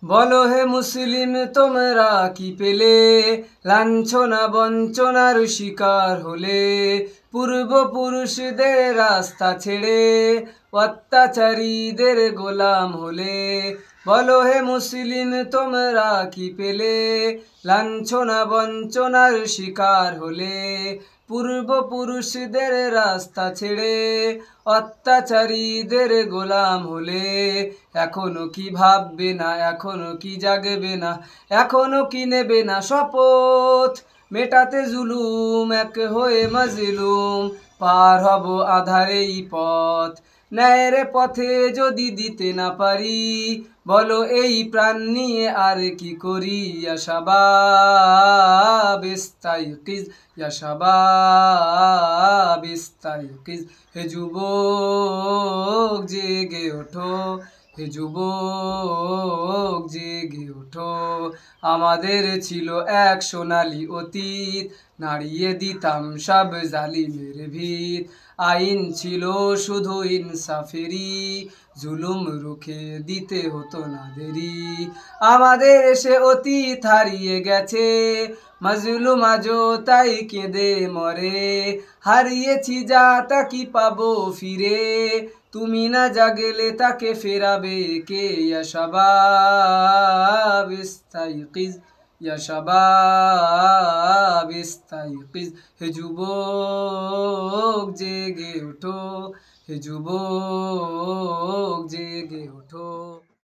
বলো হে মুসলিম তোমরা কি পেলে, লাঞ্ছনা বঞ্চনার শিকার হলে, পূর্বপুরুষদের রাস্তা ছেড়ে অত্যাচারীদের গোলাম হলে। বলো হে মুসলিম তোমরা কি পেলে, লাঞ্ছনা বঞ্চনার শিকার হলে, পূর্বপুরুষদের রাস্তা ছেড়ে অত্যাচারীদের গোলাম হলে। এখনো কি ভাববে না, এখনো কি জাগবে না, এখনো কি নেবে না শপথ, মেটাতে জুলুম এক হয়ে মাজলুম, পার হব আধারেই পথ। ন্যায়ের পথে যদি দিতে না পারি, বলো এই প্রাণ নিয়ে আর কি করি। ইয়া শাবাব ইস্তাইকিজ, ইয়া শাবাব ইস্তাইকিজ, হে যুবক জেগে ওঠো, হে যুবক জেগে ওঠো। আমাদের ছিল এক সোনালী অতীত, নাড়িয়ে দিতাম সব জালিমের ভিত। আইন ছিল শুধু ইনসাফেরই, জুলুম রুখে দিতে হতো না দেরি। আমাদের সে অতীত হারিয়ে গেছে, মাজলুম আজও তাই কেঁদে মরে। হারিয়েছি যা তা কি পাবো ফিরে, তুমি না জাগলে তাকে ফেরাবে কে। ইয়া শাবাব ইস্তাইকিজ, ইয়া শাবাব ইস্তাইকিজ, হে যুবক জেগে ওঠো, হে যুবক জেগে ওঠো।